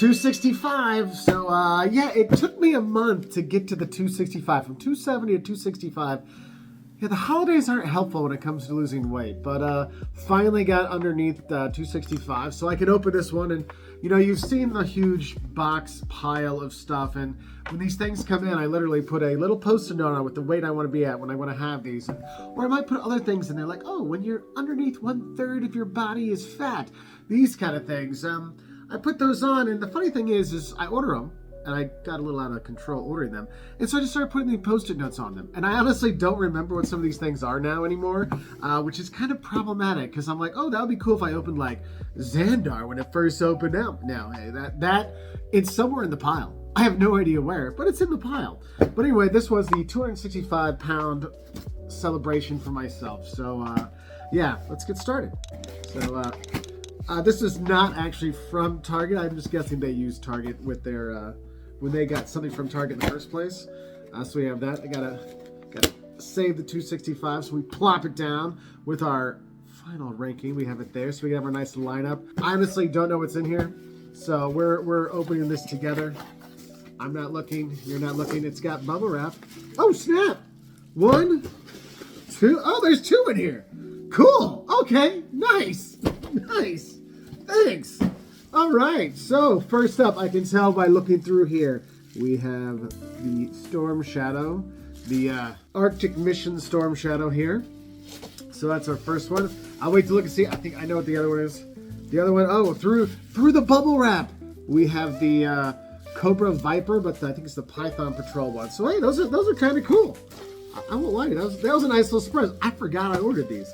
265. So, yeah, it took me a month to get to the 265. From 270 to 265. Yeah, the holidays aren't helpful when it comes to losing weight, but finally got underneath 265, so I can open this one. And you know, you've seen the huge box pile of stuff, and when these things come in, I literally put a little post-it note on with the weight I want to be at when I want to have these, or I might put other things in there like, oh, when you're underneath 1/3 of your body is fat, these kind of things. I put those on, and the funny thing is I order them. And I got a little out of control ordering them. And so I just started putting the post-it notes on them. And I honestly don't remember what some of these things are now anymore, which is kind of problematic because I'm like, oh, that would be cool if I opened like Xandar when it first opened out. Now, hey, that it's somewhere in the pile. I have no idea where, but it's in the pile. But anyway, this was the 265-pound celebration for myself. So, yeah, let's get started. So, this is not actually from Target. I'm just guessing they use Target with their... when they got something from Target in the first place. So we have that. I gotta save the 265, so we plop it down with our final ranking. We have it there, so we have our nice lineup. I honestly don't know what's in here, so we're opening this together. I'm not looking, you're not looking. It's got bubble wrap. Oh, snap! 1, 2, oh, there's 2 in here. Cool, okay, nice, nice, thanks. All right, so first up, I can tell by looking through here, we have the Storm Shadow, the Arctic Mission Storm Shadow here. So that's our first one. I'll wait to look and see. I think I know what the other one is. The other one, oh, through the bubble wrap, we have the Cobra Viper, but I think it's the Python Patrol one. So hey, those are kind of cool. I won't lie, that was a nice little surprise. I forgot I ordered these.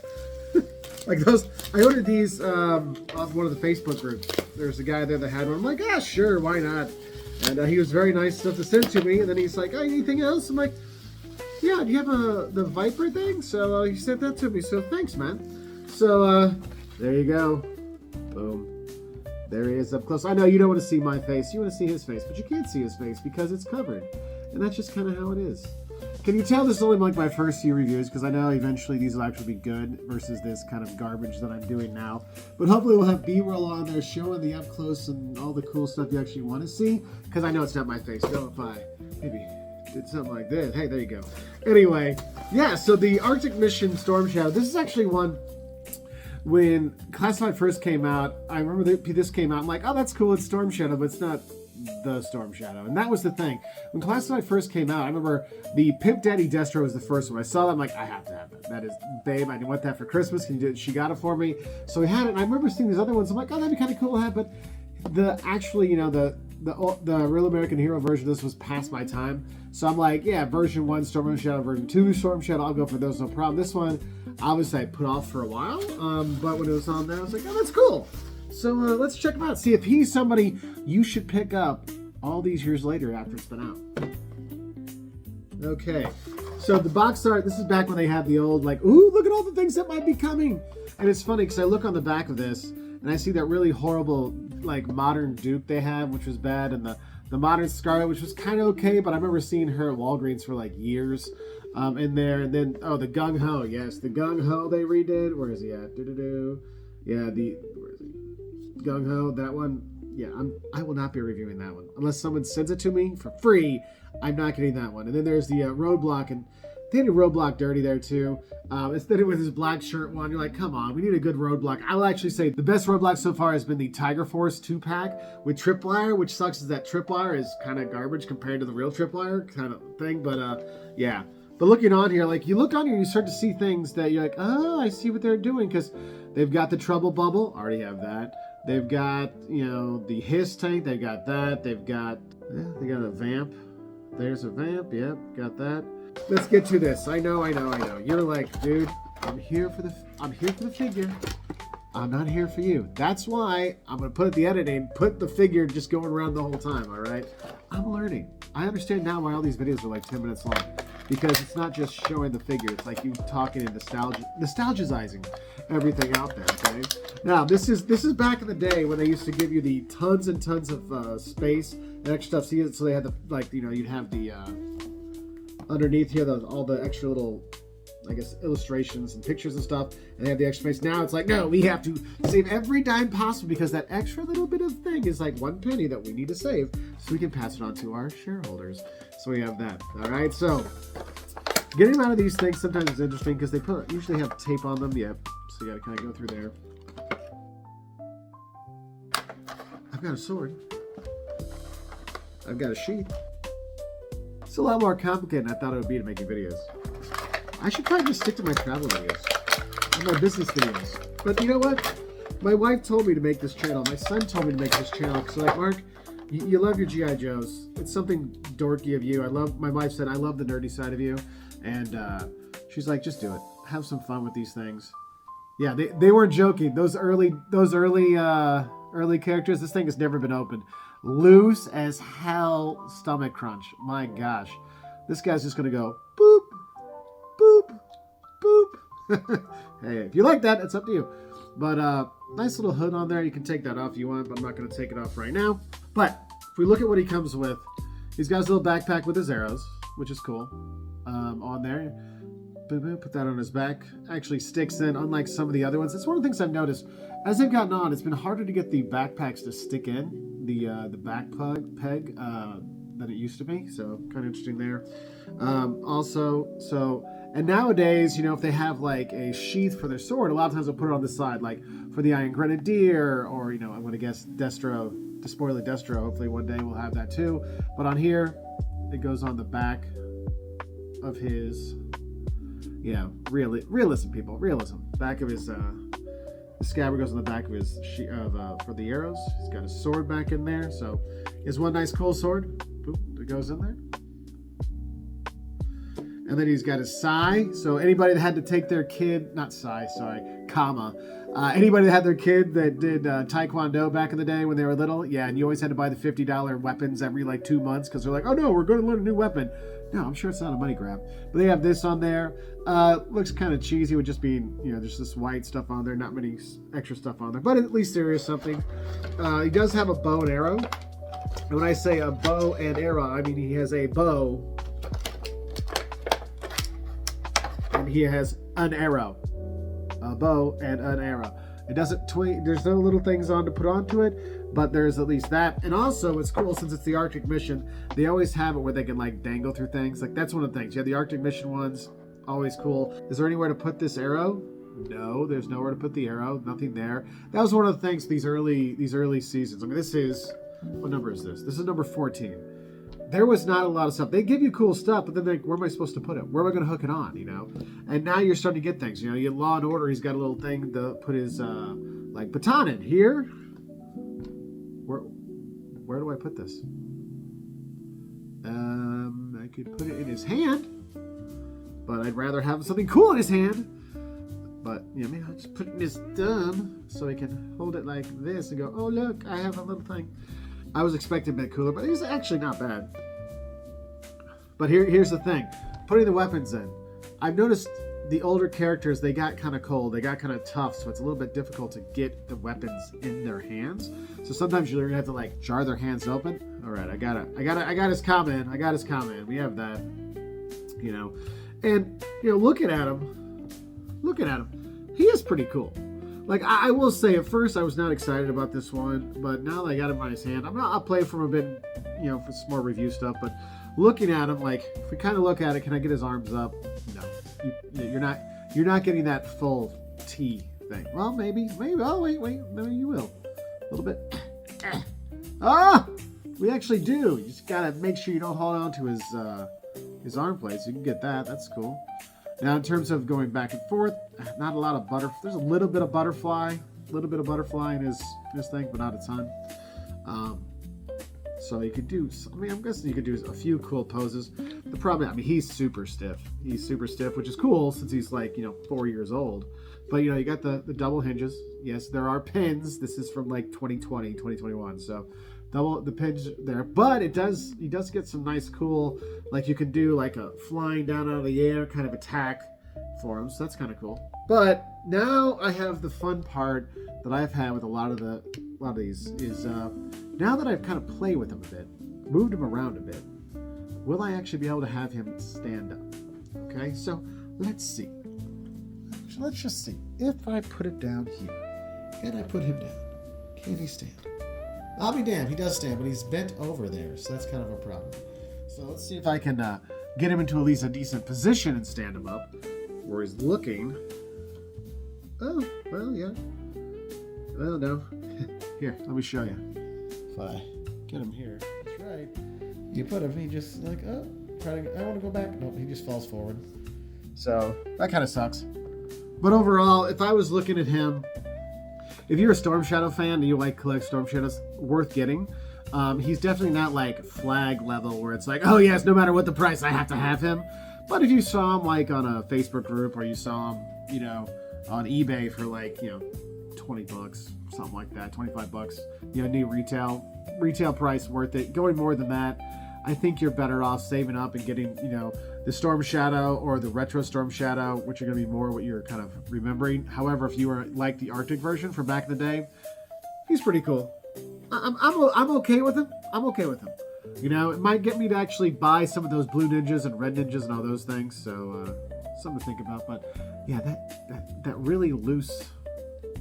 Like those, I ordered these off one of the Facebook groups. There's a guy there that had one. I'm like, ah, sure, why not? And he was very nice enough to send it to me. And then he's like, oh, anything else? I'm like, yeah, do you have the Viper thing? So he sent that to me. So thanks, man. So there you go. Boom. There he is up close. I know you don't want to see my face. You want to see his face, but you can't see his face because it's covered. And that's just kind of how it is. Can you tell this is only like my first few reviews because I know eventually these will actually be good versus this kind of garbage that I'm doing now. But hopefully we'll have B-roll on there showing the up close and all the cool stuff you actually want to see because I know it's not my face. No, if I maybe did something like this. Hey, there you go. Anyway, yeah, so the Arctic Mission Storm Shadow. This is actually one when Classified first came out. I remember this came out. I'm like, oh, that's cool. It's Storm Shadow, but it's not the Storm Shadow. And that was the thing. When Classified first came out, I remember the Pimp Daddy Destro was the first one. I saw that, I'm like, I have to have that. That is, babe, I want that for Christmas. She got it for me. So we had it, and I remember seeing these other ones. I'm like, oh, that'd be kind of cool to have, but actually, you know, the Real American Hero version of this was past my time. So I'm like, yeah, version 1 Storm Shadow, version 2 Storm Shadow, I'll go for those, no problem. This one, obviously I put off for a while, but when it was on there, I was like, oh, that's cool. So let's check him out. See if he's somebody you should pick up all these years later after it's been out. Okay, so the box art, this is back when they had the old, like, ooh, look at all the things that might be coming. And it's funny because I look on the back of this and I see that really horrible, like, modern Duke they have, which was bad, and the modern Scarlet, which was kind of okay, but I remember seeing her at Walgreens for like years in there. And then, oh, the Gung Ho, yes, the Gung Ho they redid. Where is he at? Yeah, where is he? Gung Ho, that one. Yeah, I will not be reviewing that one unless someone sends it to me for free. I'm not getting that one. And then there's the Roadblock, and they did Roadblock dirty there too. Instead of with his black shirt one, you're like, come on, we need a good Roadblock. I will actually say the best Roadblock so far has been the Tiger Force 2-pack with Tripwire, which sucks is that Tripwire is kind of garbage compared to the real Tripwire kind of thing. But yeah. But looking on here, like you look on here, you start to see things that you're like, oh, I see what they're doing because they've got the Trouble Bubble. Already have that. They've got, you know, the Hiss tank. They've got that. They've got, yeah, they got a Vamp. There's a Vamp. Yep, got that. Let's get to this. I know. You're like, dude, I'm here for the figure. I'm not here for you. That's why I'm going to put the editing, put the figure just going around the whole time, all right? I'm learning. I understand now why all these videos are like 10 minutes long. Because it's not just showing the figure. It's like you talking and nostalgizing everything out there, okay? Now, this is back in the day when they used to give you the tons and tons of space and extra stuff. So they had the, like, you know, you'd have the, underneath here, all the extra little I guess, illustrations and pictures and stuff, and they have the extra space. Now it's like, no, we have to save every dime possible because that extra little bit of thing is like 1 penny that we need to save so we can pass it on to our shareholders. So we have that. All right, so getting them out of these things sometimes is interesting because they usually have tape on them. Yep. So you got to kind of go through there. I've got a sword. I've got a sheath. It's a lot more complicated than I thought it would be to making videos. I should probably just stick to my travel videos and my business videos. But you know what? My wife told me to make this channel. My son told me to make this channel. So like, Mark, you love your G.I. Joes. It's something dorky of you. My wife said, I love the nerdy side of you. And she's like, just do it. Have some fun with these things. Yeah, they weren't joking. Those early characters, this thing has never been opened. Loose as hell stomach crunch. My gosh. This guy's just going to go boop, boop, boop. Hey, if you like that, it's up to you. But nice little hood on there. You can take that off if you want, but I'm not going to take it off right now. But if we look at what he comes with, he's got his little backpack with his arrows, which is cool. On there. Put that on his back. Actually sticks in, unlike some of the other ones. It's one of the things I've noticed. As they've gotten on, it's been harder to get the backpacks to stick in, the back peg than it used to be. So kind of interesting there. And nowadays, you know, if they have like a sheath for their sword, a lot of times they'll put it on the side, like for the Iron Grenadier, or, you know, I'm going to guess Destro, Despoiler Destro. Hopefully one day we'll have that too. But on here, it goes on the back of his, yeah, realism, people, realism. Back of his, the scabbard goes on the back of his for the arrows. He's got his sword back in there. So he has one nice cool sword. Boop, that goes in there. And then he's got his sai. So anybody that had to take their kid, not sai, sorry, comma. Anybody that had their kid that did Taekwondo back in the day when they were little, yeah, and you always had to buy the $50 weapons every like 2 months because they're like, oh no, we're going to learn a new weapon. No, I'm sure it's not a money grab. But they have this on there. Looks kind of cheesy with just being, you know, there's this white stuff on there, not many extra stuff on there. But at least there is something. He does have a bow and arrow. And when I say a bow and arrow, I mean he has a bow and he has an arrow. A bow and an arrow. It doesn't there's no little things on to put onto it, but there's at least that. And also what's cool, since it's the Arctic Mission, they always have it where they can like dangle through things. Like that's one of the things. You have the Arctic Mission ones, always cool. Is there anywhere to put this arrow? No, there's nowhere to put the arrow. Nothing there. That was one of the things these early seasons. I mean, this is, what number is this? This is number 14. There was not a lot of stuff. They give you cool stuff, but then like, where am I supposed to put it? Where am I going to hook it on, you know? And now you're starting to get things. You know, you get Law and Order. He's got a little thing to put his like baton in here. Where do I put this? I could put it in his hand, but I'd rather have something cool in his hand. But you know, maybe I'll just put it in his thumb so he can hold it like this and go, oh look, I have a little thing. I was expecting a bit cooler, but it's actually not bad. But here's the thing. Putting the weapons in. I've noticed the older characters, they got kind of cold. They got kind of tough, so it's a little bit difficult to get the weapons in their hands. So sometimes you're going to have to like jar their hands open. All right, I got his comment. I got his comment. We have that, you know. And, you know, looking at him, he is pretty cool. Like, I will say, at first, I was not excited about this one, but now that I got him on his hand, I'll play for him a bit, you know, for some more review stuff, but looking at him, like, if we kind of look at it, can I get his arms up? No. You're not getting that full T thing. Well, maybe, oh, wait, maybe you will. A little bit. We actually do. You just gotta make sure you don't hold on to his arm plates. You can get that. That's cool. Now, in terms of going back and forth, not a lot of butterfly. There's a little bit of butterfly in his thing, but not a ton. So you could do, I mean, I'm guessing you could do a few cool poses. The problem, I mean, he's super stiff. He's super stiff, which is cool since he's like, you know, 4 years old. But, you know, you got the double hinges. Yes, there are pins. This is from like 2020, 2021. So the pins there. But he does get some nice cool, like you can do like a flying down out of the air kind of attack for him. So that's kind of cool. But now I have the fun part that I've had with a lot of these is now that I've kind of played with him a bit, moved him around a bit, will I actually be able to have him stand up? Okay, so let's see. let's just see. If I put it down here, and I put him down, can he stand? I'll be damned, he does stand, but he's bent over there, so that's kind of a problem. So let's see if I can get him into at least a decent position and stand him up, where he's looking. Oh, well, yeah. Well, no. Here, let me show you. If I get him here, that's right. You put him, he just like, oh, I want to go back. Nope, he just falls forward. So that kind of sucks. But overall, if I was looking at him, if you're a Storm Shadow fan and you like collect Storm Shadows, worth getting. He's definitely not like flag level where it's like, oh yes, no matter what the price, I have to have him. But if you saw him like on a Facebook group or you saw him, you know, on eBay for like, you know, $20, something like that, $25, you know, new retail price worth it. Going more than that, I think you're better off saving up and getting, you know, the Storm Shadow or the Retro Storm Shadow, which are going to be more what you're kind of remembering. However, if you were like the Arctic version from back in the day, he's pretty cool. I'm okay with him. I'm okay with him. You know, it might get me to actually buy some of those blue ninjas and red ninjas and all those things. So something to think about. But yeah, that really loose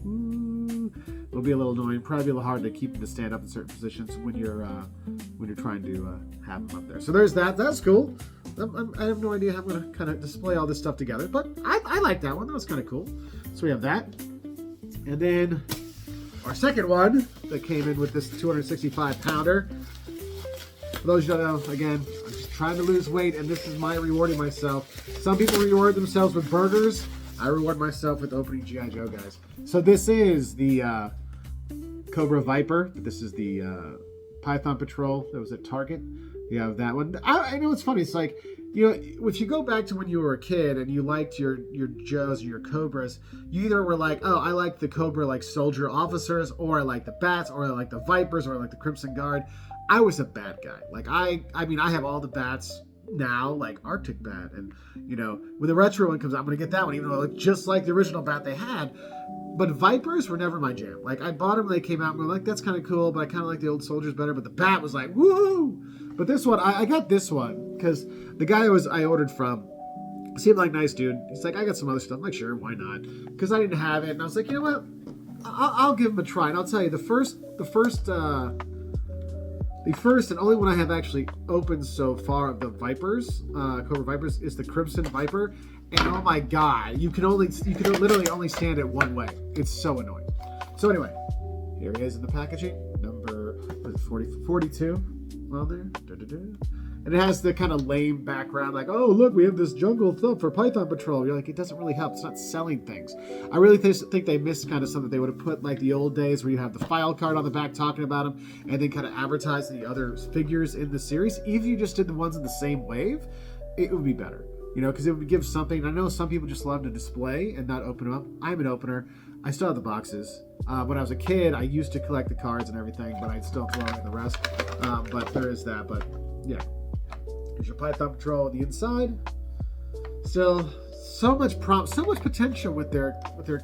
will be a little annoying. Probably be a little hard to keep him to stand up in certain positions when you're trying to have him up there. So there's that. That's cool. I have no idea how I'm going to kind of display all this stuff together, but I like that one. That was kind of cool. So we have that, and then our second one that came in with this 265 pounder. For those who don't know, again, I'm just trying to lose weight, and this is my rewarding myself. Some people reward themselves with burgers. I reward myself with opening G.I. Joe, guys. So this is the Cobra Viper. This is the Python Patrol that was at Target. You have that one. I know it's funny. It's like, you know, if you go back to when you were a kid and you liked your Joes or your Cobras, you either were like, oh, I like the Cobra like soldier officers, or I like the Bats, or I like the Vipers, or I like the Crimson Guard. I was a Bat guy. Like I mean, I have all the Bats now, like Arctic Bat, and you know, when the retro one comes out, I'm gonna get that one, even though I look just like the original Bat they had. But Vipers were never my jam. Like I bought them when they came out, and we're like, that's kind of cool, but I kind of like the old soldiers better. But the Bat was like, woo! But this one, I got this one because the guy I ordered from seemed like a nice dude. He's like, I got some other stuff. I'm like, sure, why not? Because I didn't have it, and I was like, you know what? I'll give him a try. And I'll tell you, the first and only one I have actually opened so far of the Vipers, Cobra Vipers, is the Crimson Viper. And oh my god, you can literally only stand it one way. It's so annoying. So anyway, here he is in the packaging, number 42 on there. And it has the kind of lame background, like, oh look, we have this jungle thump for Python Patrol. You're like, it doesn't really help. It's not selling things. I really think they missed kind of something. They would have put like the old days where you have the file card on the back talking about them, and then kind of advertise the other figures in the series. If you just did the ones in the same wave, it would be better. You know, because it would give something. I know some people just love to display and not open them up. I'm an opener. I still have the boxes. When I was a kid, I used to collect the cards and everything, but I'd still throw in the rest. But there is that. But yeah, here's your Python Patrol on the inside. Still, so much potential with their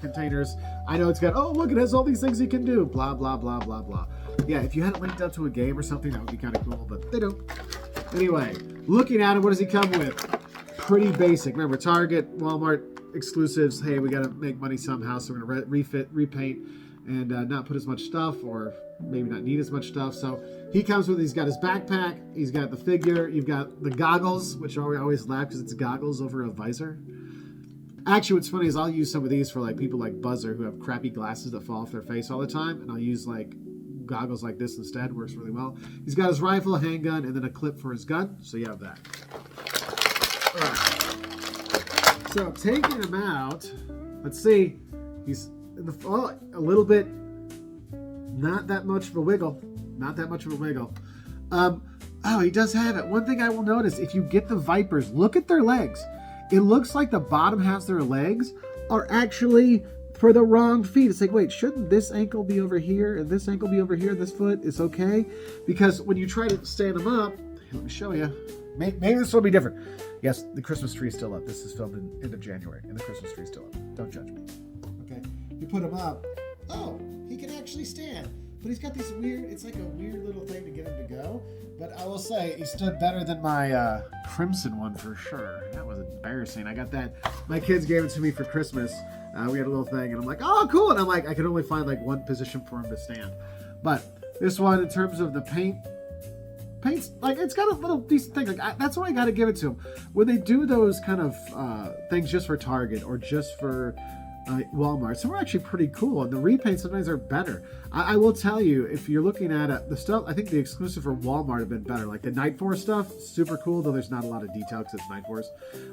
containers. I know it's got, oh look, it has all these things you can do. Blah blah blah blah blah. Yeah, if you had it linked up to a game or something, that would be kind of cool. But they don't. Anyway, looking at it, what does he come with? Pretty basic. Remember, Target, Walmart exclusives. Hey, we got to make money somehow, so we're going to repaint, and not put as much stuff, or maybe not need as much stuff. So he comes with, he's got his backpack, he's got the figure, you've got the goggles, which I always laugh because it's goggles over a visor. Actually, what's funny is I'll use some of these for like people like Buzzer who have crappy glasses that fall off their face all the time, and I'll use like goggles like this instead. Works really well. He's got his rifle, handgun, and then a clip for his gun. So you have that. All right. So taking him out, let's see. He's in the a little bit. Not that much of a wiggle. Not that much of a wiggle. Oh, he does have it. One thing I will notice, if you get the Vipers, look at their legs. It looks like the bottom halves of their legs are actually for the wrong feet. It's like, wait, shouldn't this ankle be over here and this ankle be over here? This foot is okay? Because when you try to stand them up, let me show you. Maybe this will be different. Yes, the Christmas tree is still up. This is filmed in end of January, and the Christmas tree is still up. Don't judge me. Okay, you put him up. Oh, he can actually stand. But he's got this weird, it's like a weird little thing to get him to go. But I will say, he stood better than my Crimson one for sure. That was embarrassing. I got that. My kids gave it to me for Christmas. We had a little thing, and I'm like, oh, cool. And I'm like, I can only find like one position for him to stand. But this one, in terms of the paint's like, it's got a little decent thing. Like that's why I got to give it to them. When they do those kind of things just for Target or just for Walmart, some are actually pretty cool, and the repaints sometimes are better. I will tell you, if you're looking at the stuff, I think the exclusive for Walmart have been better. Like the Night Force stuff, super cool, though there's not a lot of detail because it's Night Force,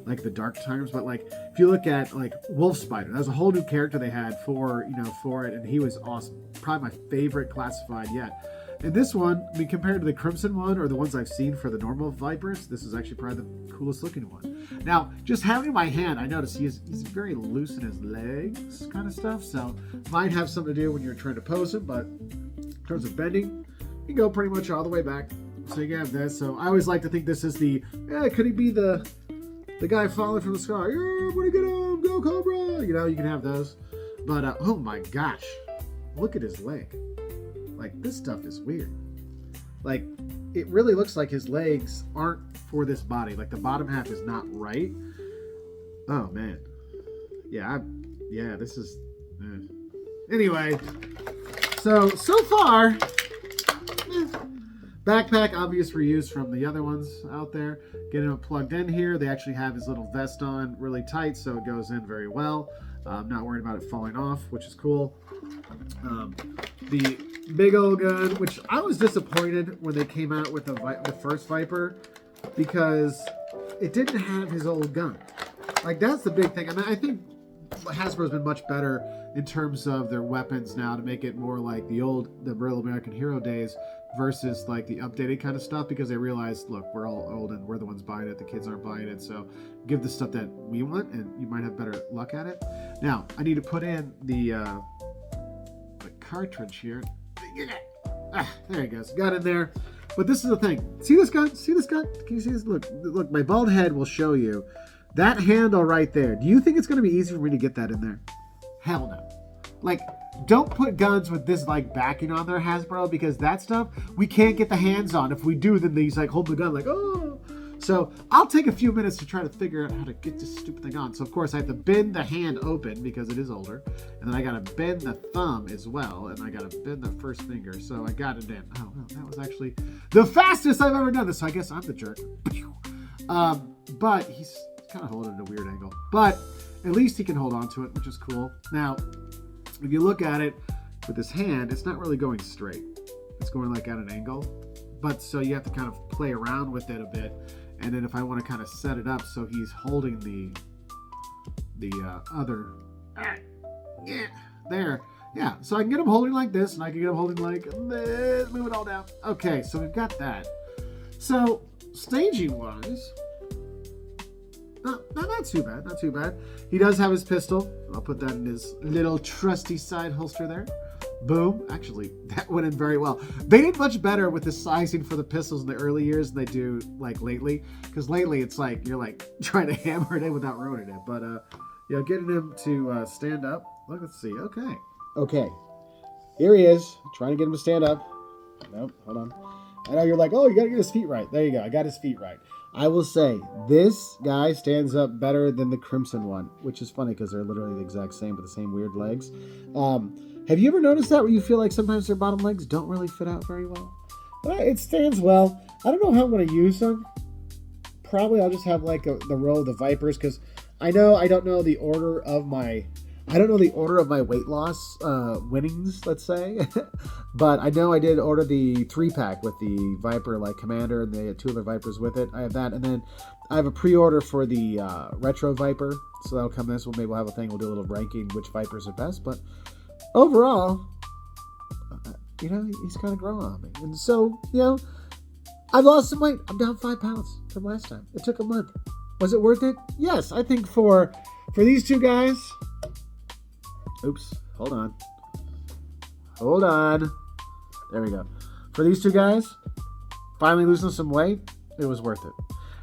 like the Dark Times. But like if you look at like Wolf Spider, that was a whole new character they had for it, and he was awesome. Probably my favorite classified yet. And this one, I mean, compared to the Crimson one or the ones I've seen for the normal Vipers, this is actually probably the coolest looking one. Now, just having my hand, I noticed he's very loose in his legs kind of stuff, so might have something to do when you're trying to pose him, but in terms of bending, you can go pretty much all the way back. So you have this. So I always like to think this is could he be the guy falling from the sky? Yeah, I'm gonna get him, go Cobra! You can have those. But, oh my gosh, look at his leg. Like, this stuff is weird. Like, it really looks like his legs aren't for this body. Like, the bottom half is not right. Oh, man. Yeah, this is... Anyway, so far, backpack, obvious reuse from the other ones out there. Getting him plugged in here. They actually have his little vest on really tight, so it goes in very well. I'm not worried about it falling off, which is cool. The big old gun, which I was disappointed when they came out with the first Viper, because it didn't have his old gun. Like, that's the big thing. And I think Hasbro's been much better in terms of their weapons now to make it more like the real American Hero days versus like the updated kind of stuff, because they realized, look, we're all old and we're the ones buying it. The kids aren't buying it. So give the stuff that we want and you might have better luck at it. Now, I need to put in the cartridge here. There he goes. Got in there. But this is the thing. See this gun? See this gun? Can you see this? Look, my bald head will show you. That handle right there. Do you think it's going to be easy for me to get that in there? Hell no. Like, don't put guns with this, like, backing on there, Hasbro, because that stuff, we can't get the hands on. If we do, then these, like, hold the gun, like, oh. So, I'll take a few minutes to try to figure out how to get this stupid thing on. So, of course, I have to bend the hand open because it is older. And then I got to bend the thumb as well. And I got to bend the first finger. So, I got it in. Oh, no, that was actually the fastest I've ever done this. So, I guess I'm the jerk. But he's kind of holding it at a weird angle. But at least he can hold on to it, which is cool. Now, if you look at it with his hand, it's not really going straight. It's going like at an angle. But so you have to kind of play around with it a bit. And then if I want to kind of set it up so he's holding the other... there. Yeah, so I can get him holding like this, and I can get him holding like this. Move it all down. Okay, so we've got that. So, staging-wise... not too bad, not too bad. He does have his pistol. I'll put that in his little trusty side holster there. Boom. Actually, that went in very well. They did much better with the sizing for the pistols in the early years than they do like lately. Because lately it's like you're like trying to hammer it in without ruining it. But getting him to stand up. Let's see. Okay. Here he is. Trying to get him to stand up. Nope. Hold on. I know you're like, oh, you got to get his feet right. There you go. I got his feet right. I will say, this guy stands up better than the Crimson one, which is funny because they're literally the exact same with the same weird legs. Have you ever noticed that where you feel like sometimes their bottom legs don't really fit out very well? But it stands well. I don't know how I'm going to use them. Probably I'll just have like the row of the Vipers, because I don't know the order of my weight loss winnings, let's say. But I know I did order the 3-pack with the Viper like Commander, and they had 2 other Vipers with it. I have that, and then I have a pre-order for the Retro Viper, so that'll come this. Maybe we'll have a thing. We'll do a little ranking which Vipers are best. But overall, he's kind of growing on me, and so I've lost some weight. I'm down 5 pounds from last time. It took a month. Was it worth it? Yes, I think for these 2 guys. Oops, hold on. There we go. For these 2 guys, finally losing some weight, it was worth it.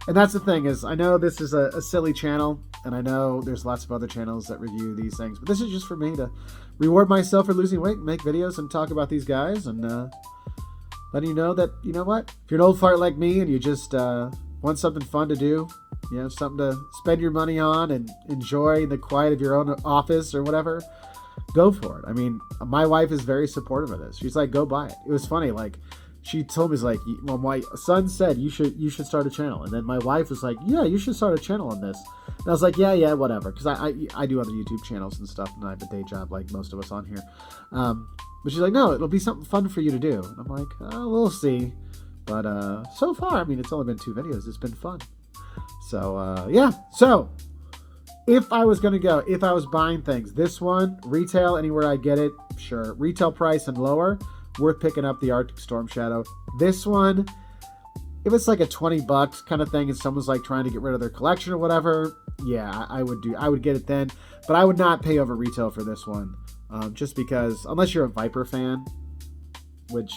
And that's the thing is, I know this is a silly channel, and I know there's lots of other channels that review these things, but this is just for me to reward myself for losing weight, make videos, and talk about these guys, and letting you know that, you know what? If you're an old fart like me and you just want something fun to do something to spend your money on and enjoy the quiet of your own office or whatever, go for it. I mean, my wife is very supportive of this. She's like, go buy it. It was funny. Like, she told me, it's like, well, my son said you should start a channel, and then my wife was like, yeah, you should start a channel on this. And I was like, yeah, whatever, because I do other YouTube channels and stuff, and I have a day job like most of us on here. But she's like, no, it'll be something fun for you to do. And I'm like, oh, we'll see. But so far, I mean, it's only been 2 videos. It's been fun. So yeah. So if I was buying things, this one retail anywhere I get it, sure. Retail price and lower, worth picking up the Arctic Storm Shadow. This one, if it's like a $20 kind of thing and someone's like trying to get rid of their collection or whatever, yeah, I would get it then. But I would not pay over retail for this one, just because, unless you're a Viper fan, which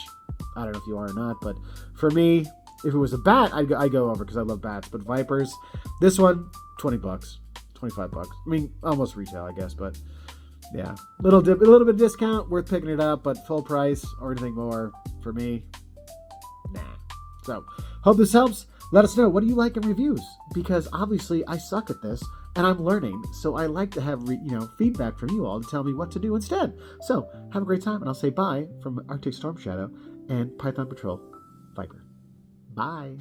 I don't know if you are or not, but for me, if it was a bat, I'd go over because I love bats. But Vipers, this one, $20, $25. I mean, almost retail, I guess, but yeah, a little bit of discount, worth picking it up, but full price or anything more for me, nah. So, hope this helps. Let us know, what do you like in reviews? Because obviously I suck at this and I'm learning, so I like to have feedback from you all to tell me what to do instead. So, have a great time, and I'll say bye from Arctic Storm Shadow and Python Patrol Viper. Bye.